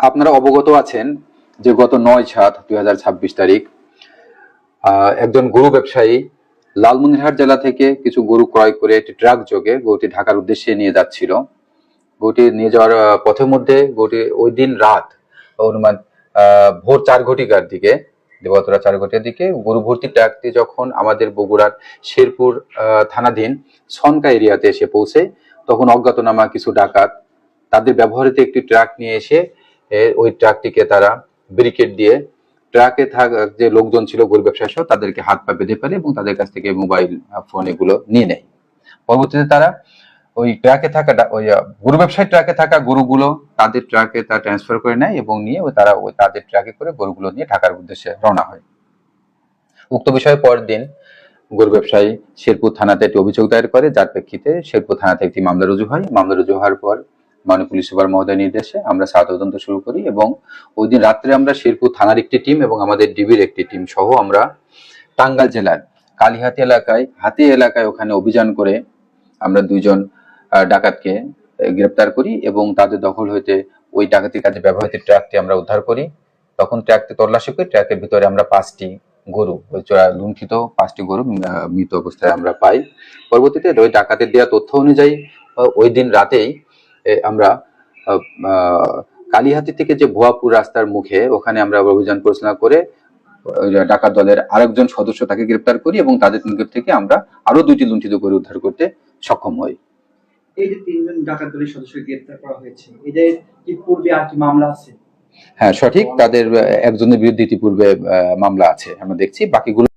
আপনারা অবগত আছেন যে গত 9/7/2026 তারিখ একজন গরু ব্যবসায়ী লালমনিরহাট জেলা থেকে কিছু গরু ক্রয় করে একটি ট্রাক যোগে গরুটি ঢাকার উদ্দেশ্যে নিয়ে যাচ্ছিল। গরুটি নিয়ে যাওয়ার পথের মধ্যে গরুটি ওই দিন রাত অনুমান ভোর 4 ঘটিকার দিকে, দিবাগত 4 ঘটিকার দিকে গরু ভর্তি ট্রাকটি যখন আমাদের বগুড়ার শেরপুর থানাধীন সনকা এরিয়াতে এসে পৌঁছে, তখন অজ্ঞাতনামা কিছু ডাকাত তাদের ব্যবহৃত একটি ট্রাক নিয়ে এসে ওই ট্রাকটিকে তারা ব্যারিকেড দিয়ে ট্রাকে থাকা যে লোকজন ছিল গরু ব্যবসায়ী সহ তাদেরকে হাত পা বেঁধে ফেলে এবং তাদের কাছ থেকে মোবাইল ফোন এগুলো নিয়ে নেয়। পরবর্তীতে তারা ওই ট্রাকে থাকা ওই গরু ব্যবসায়ী ট্রাকে থাকা গরুগুলো তাদের ট্রাকে তা ট্রান্সফার করে নেয় এবং নিয়ে তারা ওই তাদের ট্রাকে করে গরুগুলো নিয়ে ঢাকার উদ্দেশ্যে রওনা হয়। উক্ত বিষয়ে পরের দিন গরু ব্যবসায়ী শেরপুর থানাতে একটি অভিযোগ দায়ের করে, যার প্রেক্ষিতে শেরপুর থানাতে একটি মামলা রুজু হয়। মামলা রুজু হওয়ার পর মাননীয় পুলিশ সুপার মহোদয়ের নির্দেশে আমরা তদন্ত শুরু করি এবং ওই দিন রাত্রে আমরা শেরপুর থানার একটি টিম এবং আমাদের ডিবির একটি টিম সহ আমরা টাঙ্গাইল জেলার কালীহাতি এলাকায় ওখানে অভিযান করে আমরা 2 জন ডাকাতকে গ্রেপ্তার করি এবং তাদের দখল হইতে ওই ডাকাতির কাজে ব্যবহৃত ট্রাকটি আমরা উদ্ধার করি। তখন ট্রাকটি তল্লাশি করে ট্রাকের ভিতরে আমরা 5টি গরু, ওই লুণ্ঠিত 5টি গরু মৃত অবস্থায় আমরা পাই। পরবর্তীতে ওই ডাকাতের দেওয়া তথ্য অনুযায়ী ওই দিন রাতেই আমরা কালীহাতি থেকে যে ভুয়াপুর রাস্তার মুখে ওখানে আমরা অভিযান পরিচালনা করে ডাকাত দলের আরেকজন সদস্য তাকে গ্রেপ্তার করি এবং তাদের নিকট থেকে আমরা আরো 2টি লুণ্ঠিত গরু উদ্ধার করতে সক্ষম হই। এই যে 3 জন ডাকাত দলের সদস্যকে গ্রেপ্তার করা হয়েছে, এদের কি পূর্বে আর কি মামলা আছে? হ্যাঁ সঠিক, তাদের একজনের বিরুদ্ধে ইতিপূর্বে মামলা আছে, আমরা দেখছি বাকিগুলো